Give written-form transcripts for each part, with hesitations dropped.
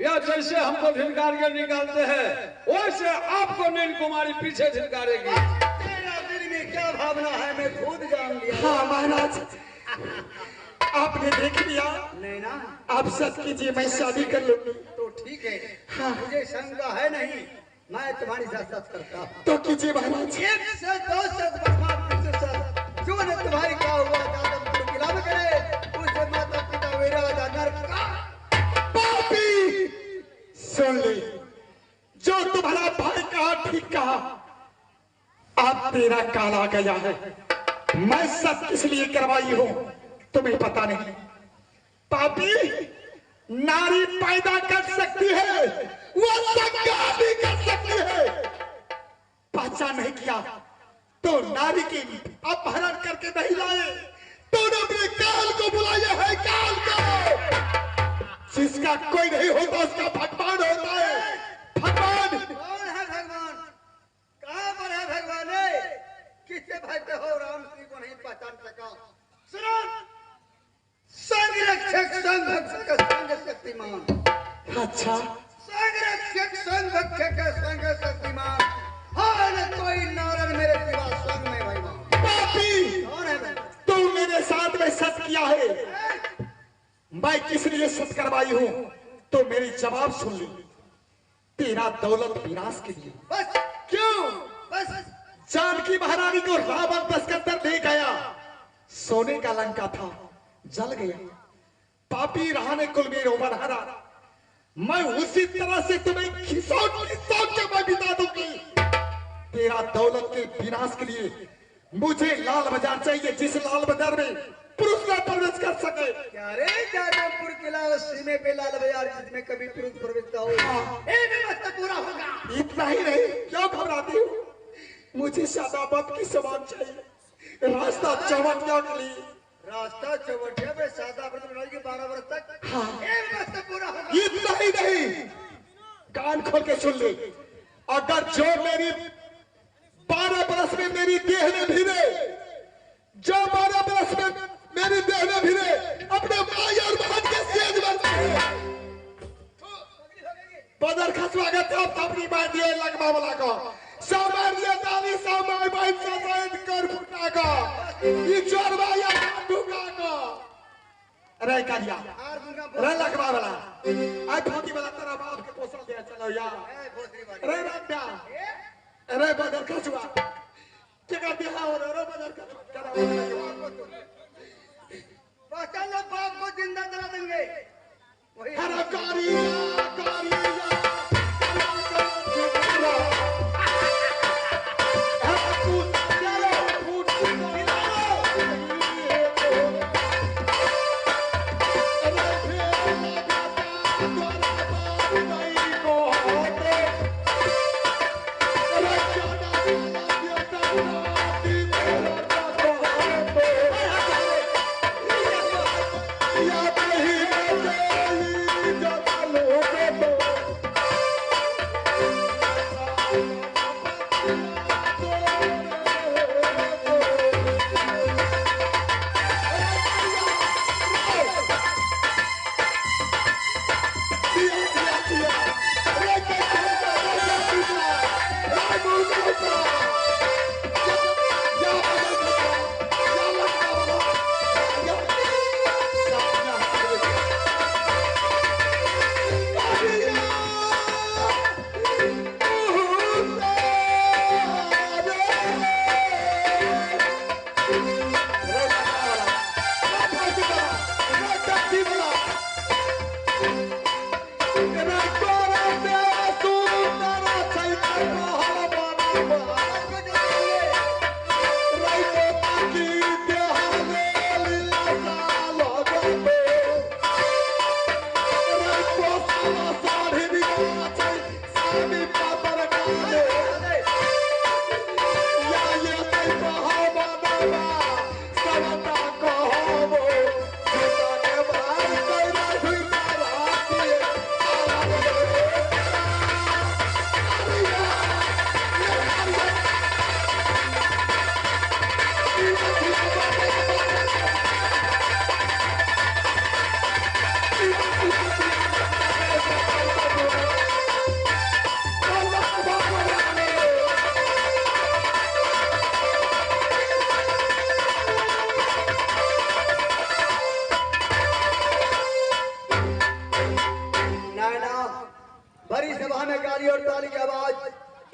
या जैसे हमको धिनकार के निकालते हैं वैसे आपको नील कुमारी पीछे धिनकारेगी। तेरा दिल में क्या भावना है मैं खुद जान लिया। हाँ महाराज, आपने देख लिया। नहीं ना, आप सच कीजिए, मैं शादी कर लूंगी। तो ठीक है। हाँ। मुझे शंका है नहीं, मैं तुम्हारी साथ सच करता हूँ। तो कीजिए महाराज। एक से दो सच जो ने तुम्हारी क्या हुआ जादव किला में करे उसे माता पिता मेरा नरक का पापी, सुन ले, जो तुम्हारा भाई कहा ठीक कहा। अब तेरा काला गया है। मैं सब किस लिए करवाई हूं तुम्हें पता नहीं। पापी, नारी पैदा कर सकती है, वो संज्ञा भी कर सकती है। पहचान नहीं किया तो नारी की अपहरण करके नहीं लाए, तूने अपने काल को बुलाया है। काल को, जिसका कोई नहीं होता उसका भगवान होता है। भगवान कौन है भगवान? कहाँ पर है भगवान? किससे भजते हो? राम श्री को नहीं पहचान सका। सुनो, संग रक्षक संग भक्षक संग शक्तिमान। अच्छा, संग रक्षक संग भक्षक संग शक्तिमान। हाँ न कोई नारद मेरे सिवा संग में भगवान। पापी, कौन है? तू मेरे साथ में सच किया है। मैं किस लिए सच करवाई हूं तो मेरी जवाब सुन ली। तेरा दौलत विनाश के लिए। बस क्यों? बस जानकी महारानी को रावण दशकंदर ले गया। सोने का लंका था, जल गया। पापी रहा ने कुल में रोमन हरा। मैं उसी तरह से तुम्हें खिसौट खिसौट के मैं बिता दूंगी। तेरा दौलत के विनाश के लिए मुझे लाल बाजार चाहिए, जिस लाल बाजार में पुरुष न प्रवेश कर सके। क्या रे जादवपुर किला सीमे पे लाल बाजार जिसमें कभी पुरुष प्रवेश हो व्यवस्था पूरा होगा। इतना ही नहीं, क्यों घबराती हूँ? मुझे शादाबाद की समान चाहिए, रास्ता चौवटिया के लिए। रास्ता चौवटिया में सादा व्रत बनाई के 12 वर्ष तक। हाँ। व्यवस्था पूरा होगा। इतना ही नहीं, कान खोल के सुन ले। अगर जो मेरी 12 बरस में मेरी देह में भिड़े, जो 12 बरस में मेरी देह में भिड़े, अपने भाई और बहन के सेज में बदर खसवा गए थे। अपनी बात दिए लगवा वाला को सामान्य दानी सामान्य बात से सैद कर फुटा का ये चोरवा या ढूंगा को रे कालिया रे लगवा वाला आई फोटी वाला तेरा बाप के पोसल दिया। चलो यार रे राजा रे बदर खसवा क्या करते हैं? और रे बदर खसवा करा चलो बाप को जिंदा जला देंगे। वही हरा कालिया कालिया लोग नायना, बड़ी सभा में गाली और ताली की आवाज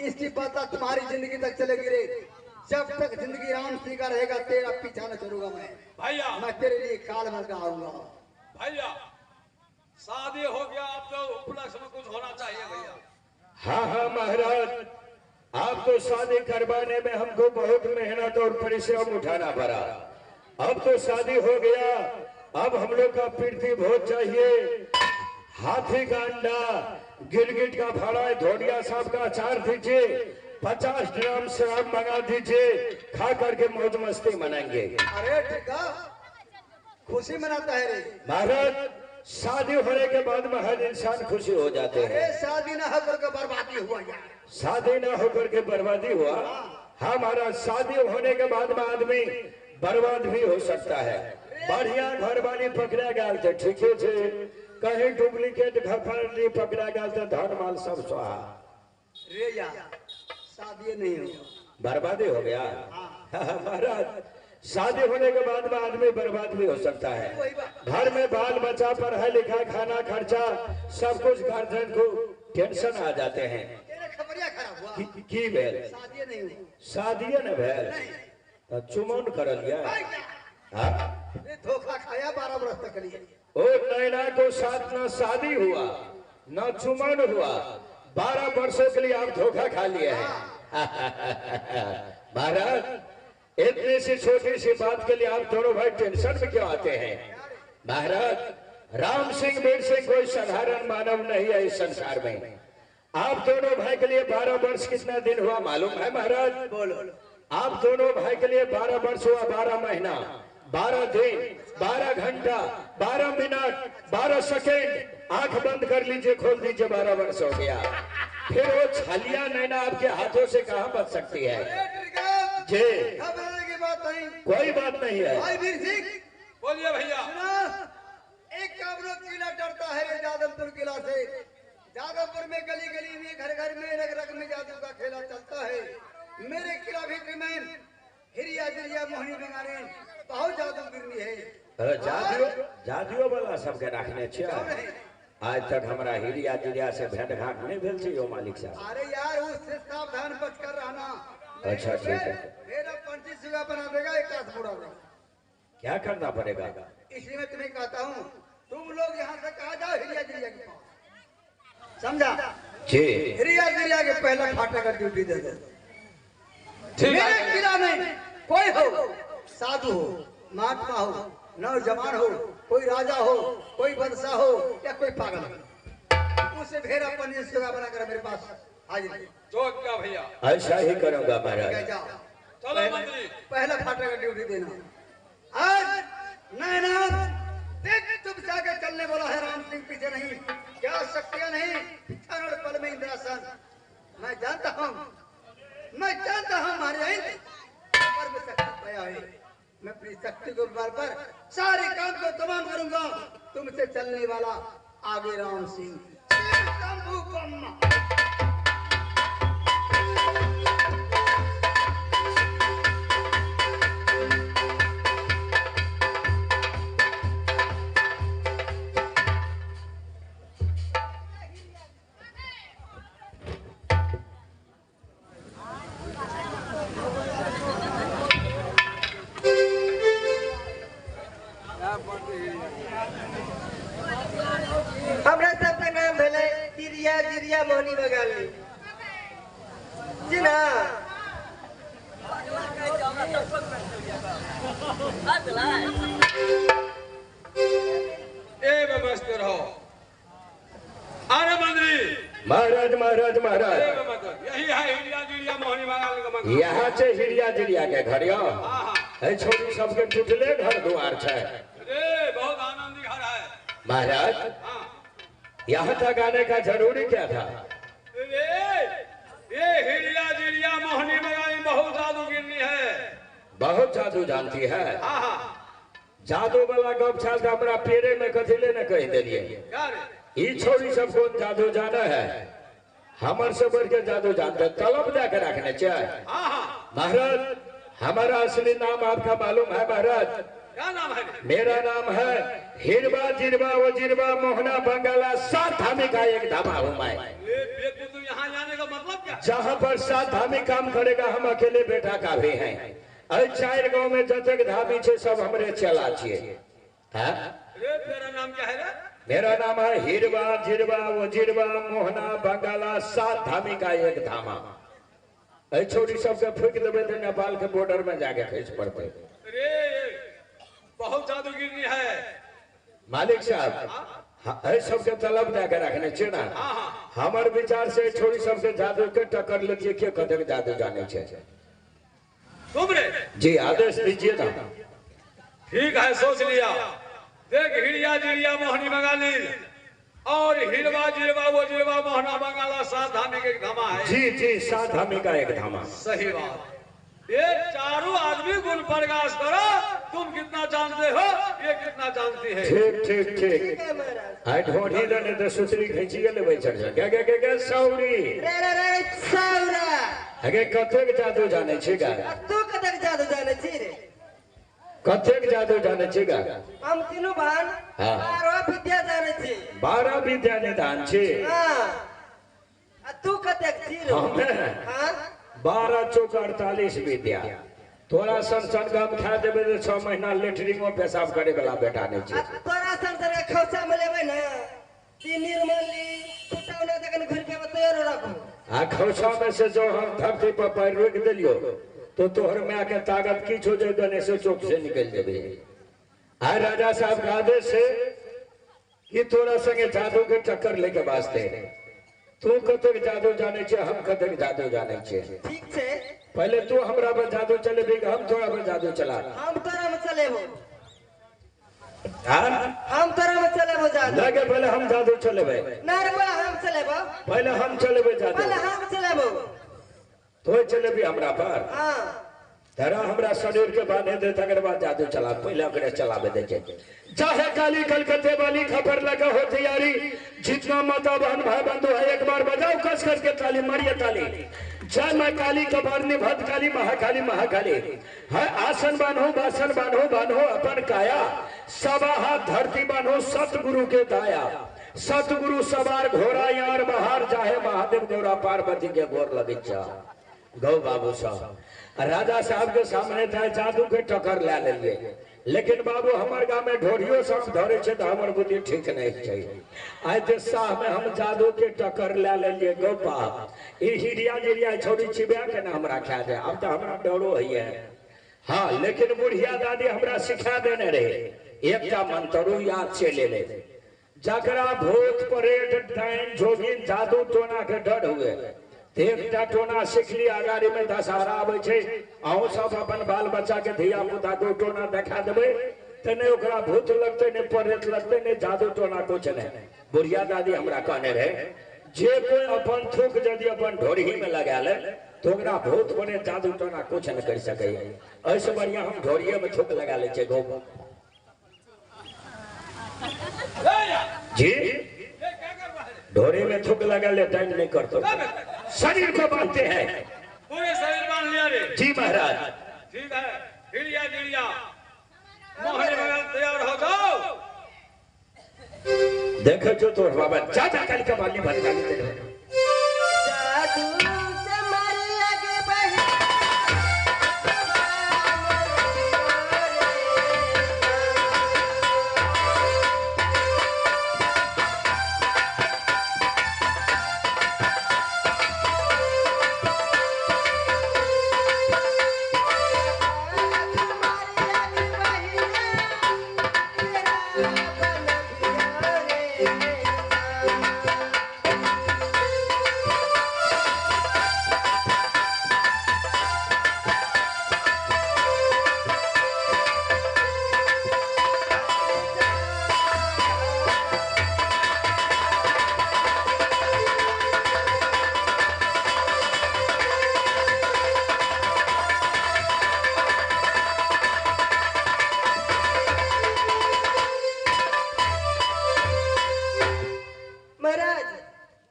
इसकी पता तुम्हारी जिंदगी तक चलेगी रे। जब तक जिंदगी राम सिंह का रहेगा तेरा पीछा न छोड़ूंगा भैया मैं तेरे लिए काल भर का आऊंगा। भैया शादी हो गया, अब तो उपलक्ष्य में कुछ होना चाहिए भैया। हाँ हाँ महाराज, आप तो शादी करवाने में हमको बहुत मेहनत और परिश्रम उठाना पड़ा। अब तो शादी हो गया, अब हम लोग का पीरती भोज चाहिए। हाथी का अंडा, गिरगिट का भाड़ा, धोडिया साहब का अचार दीजिए, 50 ड्राम शराब मंगा दीजिए, खा करके मौज मस्ती मनाएंगे। अरे ठीक है, खुशी मनाता है रे। महाराज शादी होने के बाद में हर इंसान खुशी हो जाते हैं। अरे शादी ना होकर के बर्बादी हुआ यार। शादी ना होकर के बर्बादी हुआ। हाँ महाराज, शादी होने के बाद में आदमी बर्बाद भी हो सकता है। बढ़िया घर वाली पकड़ा गया तो ठीक है, कहीं डुप्लीकेट घर पकड़ा गया तो धन माल सब स्वाहा। रे यार शादी नहीं हुआ, बर्बादी हो गया। महाराज शादी होने के बाद में आदमी बर्बाद भी हो सकता है। घर में बाल बच्चा, पढ़ाई लिखा, खाना खर्चा, सब कुछ गार्जियन को टेंशन आ जाते हैं। खबरिया खराब हुआ की भेल शादी नहीं हुई, शादी न भेल तो चुमन कर लिया। धोखा खाया 12 वर्ष तक लिए। ओ नैना को साथ न शादी हुआ न चुमन हुआ, 12 वर्षों के लिए आप धोखा खा लिए हैं। महाराज इतनी सी छोटी सी बात के लिए आप दोनों भाई टेंशन में क्यों आते हैं? महाराज राम सिंह वीर सिंह कोई साधारण मानव नहीं है इस संसार में। आप दोनों भाई के लिए 12 वर्ष कितना दिन हुआ मालूम है महाराज? बोलो। आप दोनों भाई के लिए 12 वर्ष हुआ, 12 महीना, 12 दिन, 12 घंटा, 12 मिनट, 12 सेकेंड। आंख बंद कर लीजिए, खोल दीजिए, 12 वर्ष हो गया। फिर वो छलिया नैना आपके हाथों से कहाँ बच सकती है? जी घबराने की बात नहीं, कोई बात नहीं है। भाई वीर सिंह बोलिए भैया। एक काबरो किला डरता है जादवपुर किला से। जादवपुर में गली गली में, घर घर में, रग रग में जादू का खेला चलता है। मेरे किला भीतर में हिरिया जिरिया मोहनी बेगाने बहुत जादू गिरनी है। जादुओ वाला सबके रखने चाहिए। आज तक हमारा हिरिया जिरिया से भेंट घाट नहीं भेल चाहिए मालिक साहब। अरे यार उससे सावधान बच कर रहना। अच्छा ठीक है। मेरा 25 जगह बना देगा, 1 बुरा देगा। क्या करना पड़ेगा? इसलिए मैं तुम्हें कहता हूँ तुम लोग यहाँ से कहा जाओ हिरिया जिरिया के पास, समझा? जी हिरिया जिरिया के पहला फाटा का ड्यूटी दे दो। ठीक मेरे है। किला में कोई हो, साधु हो, महात्मा हो, नौजवान हो, कोई राजा हो, कोई बादशाह हो या कोई पागल हो, उसे भेड़ा 25 जगह बनाकर मेरे पास हाजिर जो क्या भैया, ऐसा ही करूंगा कह महाराज। जाओ। चलो मंत्री। पहला फाटा का ड्यूटी देना। आज नैना देख तुम जाके चलने वाला है राम सिंह, पीछे नहीं, क्या शक्तियां नहीं, क्षण पल में इंद्रासन। मैं जानता हूँ हमारे पर में शक्ति पाया है। मैं अपनी शक्ति को बल पर सारे काम को तमाम करूंगा। तुमसे चलने वाला आगे राम सिंह। शंभू ब्रह्मा। हमरा सबके नाम भेलै जिरिया जिरिया मोहनी बगाली जी ना। मस्त रहो। अरे मंत्री। महाराज महाराज महाराज, यही है हिरिया जिरिया मोहनी बगाल का मंदिर। यहाँ से हिरिया जिरिया के घर यो हाँ हाँ। है, छोटी सबके टूटले घर दुआर है। अरे बहुत आनंदी घर है महाराज। हाँ। यहाँ तक आने का जरूरी क्या था? ये हिरिया जिरिया मोहनी बगाली बहुत जादू गिरनी है। बहुत जादू जानती है। हाँ हाँ। जादू वाला गप छाल का हमारा पेड़े में कथिले न कह दिलिए। क्या रे? ई छोरी सब कौन जादू जाना है? हमारे से बढ़ के जादू जानते, तलब जाकर रखने चाहिए। हाँ हाँ। महाराज हमारा असली नाम आपका मालूम है महाराज? क्या नाम है? मेरा नाम है हिरवा जिरवा वो जिरवा मोहना बंगाला 7 धामी का एक धामा हूँ मैं। तू यहाँ जाने का मतलब क्या? जहाँ पर 7 धामी काम करेगा हम अकेले बेटा का भी हैं। 4 गांव में जतक धामी छे सब हमरे चला छिए। तेरा नाम क्या है रे? मेरा नाम है हिरवा जिरवा वो जिरवा मोहना बंगाला 7 धामी का एक धामा। छोटी सबके फूक देवे तो नेपाल के बॉर्डर में जाके खींच पड़ते। अरे बहुत जादूगिरी है मालिक साहब। सबके तलब जाके रखने चाहिए ना। हमारे विचार से छोटी सबके जादू के टक्कर लीजिए के कदर जादू जाने चाहिए। तुम रे जी आदेश दीजिए ना। ठीक है सोच लिया। देख हिड़िया जिड़िया मोहनी बंगाली और हिरवा जिरवा वो जिरवा मोहना बंगाला 7 धामी के धामा है। जी जी 7 धामी का एक धामा। सही बात। ये चारों आदमी गुण प्रकाश करो। तुम कितना जानते हो ये कितना जानती है। ठीक ठीक ठीक। ठीक है महाराज। आई ढोढ़ी दने तो सुतरी खींची ले भाई चढ़ जा। क्या सौरी रे सौरा अगे कथक जादू जाने छेगा। तू कतक जादू जाने छी रे? कथक जादू जाने छेगा। हम तीनों बहन हाँ। 12 विद्या जाने छी। 12 विद्या निदान छे। हाँ। तू कतक छी रे? हमें? हाँ 12 चौक 48 विद्या। थोड़ा सन गम खा देवे तो 6 महीना लेटरिंग में पेशाब करे वाला बेटा नहीं छे। तोरा संसर के खौसा में लेबै ना ती निर्मली कुटावना तकन घर के तैयार रखो। खौसा में से जो हम धरती पर पैर रोक दिलियो तो तोहर में आके ताकत की छो जो गने से चौक से निकल देवे। हाय राजा साहब का आदेश है कि थोड़ा संगे जादू के चक्कर लेके वास्ते तू कतक जादू जाने छे हम कतक जादू जाने छे। ठीक छे। पहले तू हमरा पर जादू चले भी हम तोरा पर जादू चला। हम तोरा में चलेबो। हां हम तोरा में चलेबो जादू। लगे पहले हम जादू चलेबे। ना रे बोला हम चलेबो। पहले हम चलेबे जादू। पहले हम चलेबो। तो चलेबी हमरा पर। हां तेरा हमरा शरीर के बांधे दे तकर बाद जादू चला पहले ओकरे चलावे दे के। चाहे काली कलकत्ते वाली खबर लगा हो तैयारी जितना माता बहन भाई बंधु है एक बार बजाओ कस कस के ताली मारिए ताली। जय मां काली कबारनी भद्र काली महाकाली महाकाली है। आसन बांधो बासन बांधो बांधो अपन काया सबा हाथ धरती बांधो सतगुरु के दाया। सतगुरु सवार घोड़ा यार बहार चाहे महादेव गौरा पार्वती के गोर लगिचा। गौ बाबू साहब राजा साहब के सामने था जादू के टक्कर ले लिए लेकिन बाबू हमारे गांव में ढोरियो सब धरे छे तो हमर बुद्धि ठीक नहीं चाहिए। आज ते साह में हम जादू के टक्कर ले लिए गो बाप। ई हिरिया जिरिया छोड़ी छिबा के ना हमरा खा दे। अब तो हमरा डरो है। हाँ लेकिन बुढ़िया दादी हमरा सिखा देने रहे एकटा मंत्रो याद से ले ले जकरा भूत प्रेत डाइन जोगिन जादू टोना के डर हुए एकटा टोना सीख ली अगाड़ी में दशहरा आवे छे। अहूँ सब अपन बाल बच्चा के धिया पुता को टोना देखा देवे तो नहीं ओकरा भूत लगते नहीं प्रेत लगते नहीं जादू टोना कुछ नहीं। बुढ़िया दादी हमरा कहने रहे जे कोई अपन थूक यदि अपन ढोरी में लगा ले तो ओकरा भूत बने जादू टोना कुछ नहीं कर सके। ऐसे बढ़िया हम ढोरिये में थूक लगा ले छे गो जी। ढोरी में थूक लगा ले टाइम नहीं करते शरीर को बांधते हैं। पूरे शरीर बांध लिया रे। जी महाराज। ठीक है हिड़िया जिड़िया मोहनी बंगाल तैयार हो जाओ। देखो जो तो बाबा चाचा काली का बाली भर डाली तेरे जादू चमर लगे बहे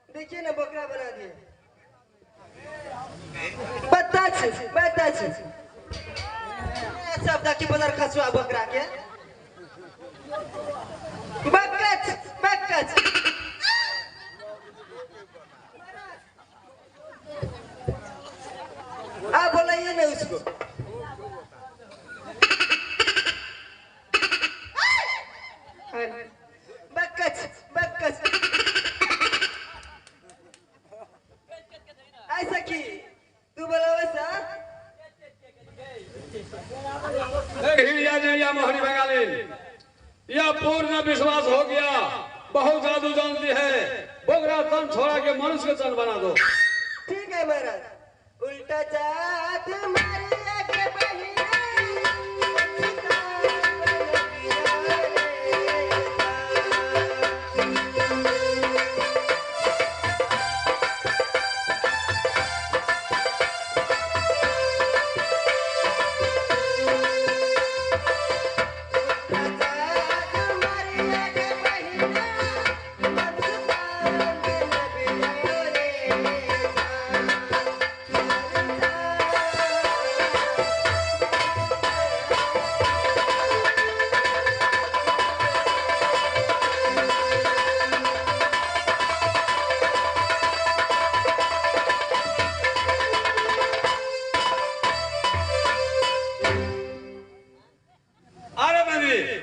देखिए ना बकरा बना दिए। बता शब्द की बदर खसुआ बकरा के बकच बकच आप बोलाइए ना उसको बकच बकच ऐसा की तू बोला वैसा हिड़िया जिड़िया मोहनी बंगाली यह पूर्ण विश्वास हो गया, बहुत जादू जानती है, बोगरा तन छोड़ा के मनुष्य के तन बना दो। ठीक है महाराज। उल्टा जादू मारिया के बहिना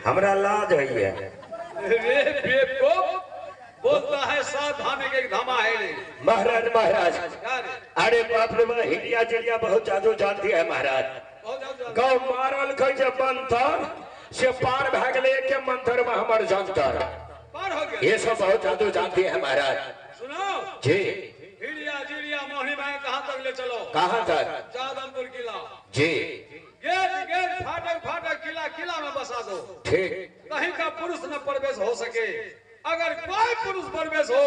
हमरा लाज है ये रे बेवकूफ बोलता है सावधानी के धामा है रे। महाराज महाराज क्या रे? अरे बाप रे बाप हिड़िया चिड़िया बहुत जादू जानती है महाराज। बहुत जादू गौ मारल खै जे मंतर से पार भाग ले के मंतर में हमर जंतर पार हो गया। ये सब बहुत जादू जानती है महाराज। सुनो जी हिड़िया जिड़िया मोहनी में कहाँ तक ले चलो? कहाँ तक? जादमपुर किला। जी गेट गेट फाटक फाटक किला किला में बसा दो। ठीक। कहीं का पुरुष न प्रवेश हो सके। अगर कोई पुरुष प्रवेश हो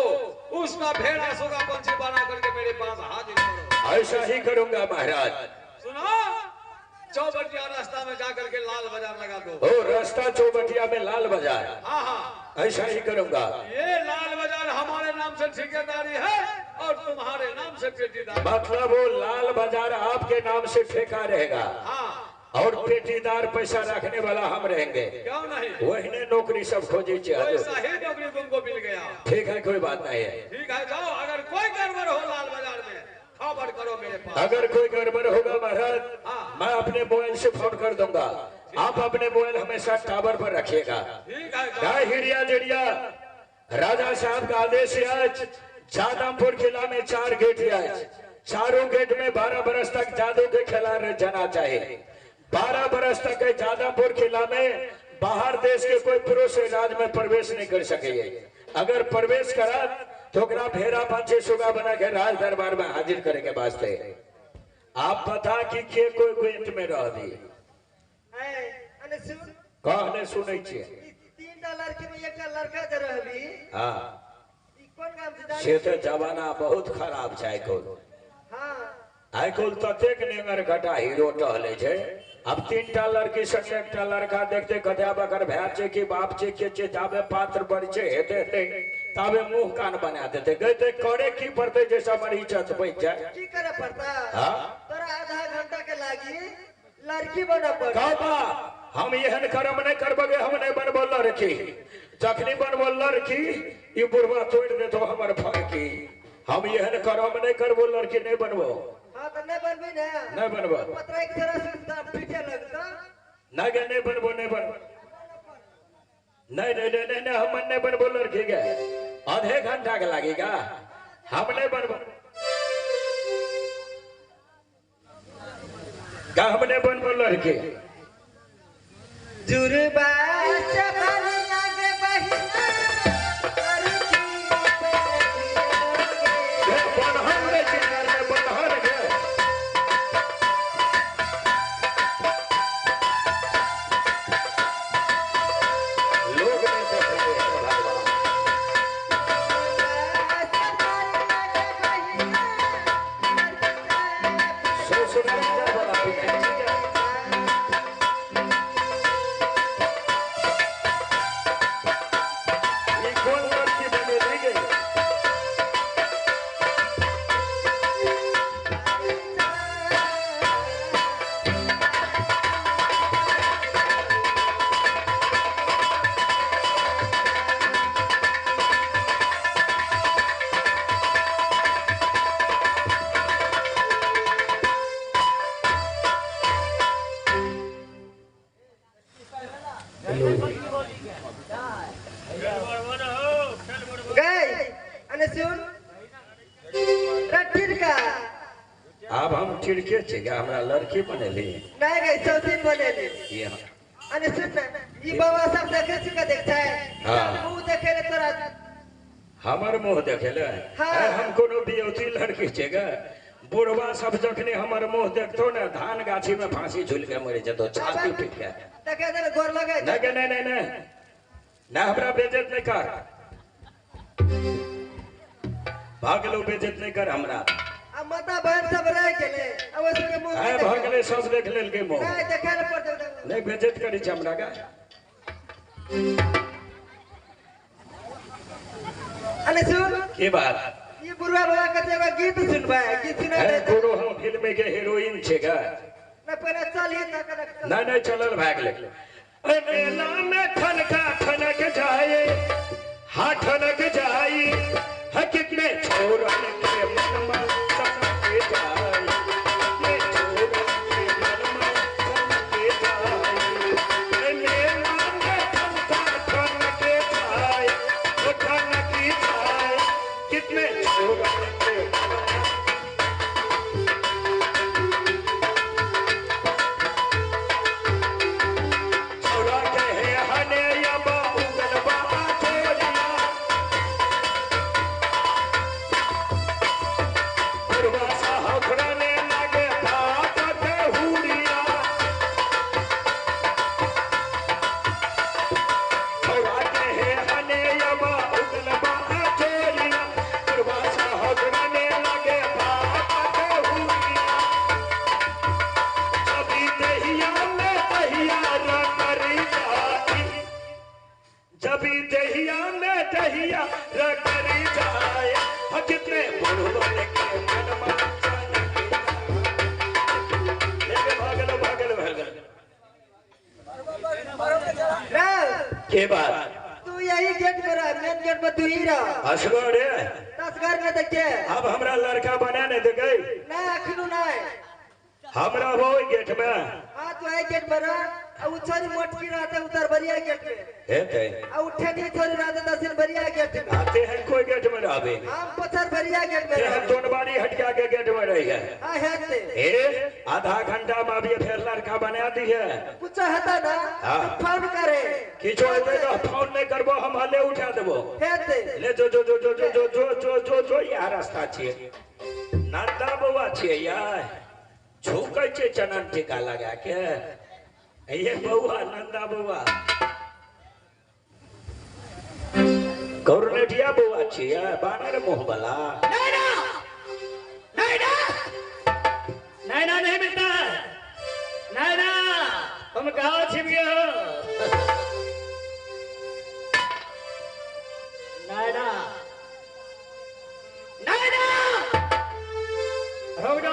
उसका भेड़ा सोगा पंछी बना करके मेरे पास हाजिर करो। ऐसा ही करूंगा महाराज। सुनो चौबटिया रास्ता में जाकर के लाल बाजार लगा दो। ओ रास्ता चौबटिया में लाल बाजार। हाँ हाँ ऐसा ही करूंगा। ये लाल बाजार हमारे नाम से ठेकेदारी है और तुम्हारे नाम से पेटीदार। मतलब वो लाल बाजार आपके नाम से ठेका रहेगा। हाँ और पेटीदार पैसा रखने वाला हम रहेंगे। क्यों नहीं? वही ने नौकरी सब खोजी चाहिए। वैसा ही नौकरी तुमको मिल गया। ठीक है कोई बात नहीं है। ठीक है जाओ। अगर कोई गड़बड़ हो लाल बाजार में खबर करो मेरे पास। अगर कोई गड़बड़ होगा महाराज हाँ। मैं अपने मोबाइल से फोन कर दूंगा। आप अपने मोबाइल हमेशा टावर पर रखिएगा। ठीक है जाओ। क्या हिड़िया जिड़िया राजा साहब का आदेश है आज जादमपुर किला में 4 गेट है। चारों गेट में 12 बरस तक जादू के खेला जाना चाहिए। 12 बरस तक जादमपुर किला में बाहर देश के कोई पुरुष राज में प्रवेश नहीं कर सके। अगर प्रवेश करा तो भेड़ा पंछी सुगा बना के राज दरबार में हाजिर करे के वास्ते। आप बता कि के कोई गेट में रह दी अने सुन कहने सुनै छियै। $3 के में एक लड़का जे रहबी हाँ ई कोन काम से जानी? से तो जमाना बहुत खराब छै। हां आइ कुल ततेक नेंगर घटा हीरो टहले छै। अब 3टा लड़की संगे एकटा लड़का देखते कथा बकर भाई छै कि बाप छै के छै जाबे पात्र बड़ छै हेते ताबे मुंह कान बना देते गते करे की पड़ते जैसा हमारी इज्जत बच जाए। की करे पड़ता? हाँ तोरा आधा घंटा के लागी लड़की बना पड़। कहबा हम एहन कर्म नहीं करबगे। हम नहीं बनबो लड़की। जखनी बनबो लड़की ई बुढ़वा तोड़ दे तो हमर फरकी। हम एहन कर्म नहीं करबो लड़की नहीं बनबो। हां त नहीं बनबी ना। नहीं बनबो। पत्र एक तरह से पीछे लगता। नहीं गे नहीं बनबो नहीं बनबो। नहीं नहीं नहीं नहीं हम नहीं बनबो लड़की के। आधे घंटा के लगेगा। हम नहीं बनबो। का हम नहीं बनबो लड़की। जुरबा से भरिया के बहिना लड़की पे ये बनहर में चिनार में बनहर के लोग नहीं देखेंगे भगवान। ससुराल जा वाला पिटाई है। अब हम चिड़के छे हमरा लड़की बनेली नहीं गई सौतीन बनेली ये अरे सुन ना ई बाबा सब देखे छी का देखता है हाँ। मुंह देखे ले तोरा हमर मुंह देखेले हाँ। हम कोनो बियौती लड़की छे गे बुढ़वा सब जखने हमर मुंह देखतो ना धान गाछी में फांसी झूल के मर जतो छाती पीट के देखे दे गोर लगे नहीं ना हमरा बेइज्जत नहीं कर भागलो बेइज्जत नहीं कर हमरा अब माता बहन सब रह गेले अब उसके मुंह है भागले सब देख लेल के मुंह नहीं देखे ले पड़ते नहीं बेइज्जत करी छ हमरा का अरे सुन के बात ये बुढ़वा बाबा का एगो गीत सुनबा गीत सुना है दे कोनो हम फिल्म के हीरोइन छे गा ना पहले चल ही ना कर नहीं चलल भागले मेला में ठनका ठनक जाए हाँ ठनक जाए है कितने छोरन के मन में सनके जाए कितने छोरन के मन में सनके जाए मेला में ठनका ठनक जाए वो ठनक जाए कितने छोरन के मन में छोरा कहे हने या बाउल बाबा छोरिया पुरवासा हखराने लगे बात के हुरिया छोरा कहे हने या बाउल बाबा छोरिया पुरवासा हखराने लगे बात के हुरिया जबी दहिया में दहिया र करी जाई जबी दहिया में दहिया र करी जाए ह कितने बुढ़वन के मन में लेके भागल ना के बात तू यही गेट पर रह मेन गेट पर तू ही रह असगर रे तस्कर न देखे अब हमरा लड़का बना ने दे गई ना अखनु नहीं हमरा वो गेट में हां तू यही गेट पर रह अब छोरी मोटकी रहते उधर बढ़िया गेट पे हेते अब उठे नहीं छोरी रहते दसिन बढ़िया गेट पे आते हैं कोई गेट में रहबे हम पत्थर बढ़िया गेट पे ते हम दोनबारी हटिया के गेट में रही है हां हेते ए आधा घंटा में अभी फिर लड़का बना दी है कुछ हता ना हाँ। तो फोन करे किछो हेते तो फोन नहीं करबो हम हले उठा देबो हेते ले जो या रास्ता छिए नंदा बउआ छिए यार झुकै छे चनन टीका लगा के ये बउआ नंदा बउआ कौरनेटिया बउआ छिए बानर मुंह वाला नहीं बेटा नहीं तुम कहाँ छिप गए हो नहीं रुक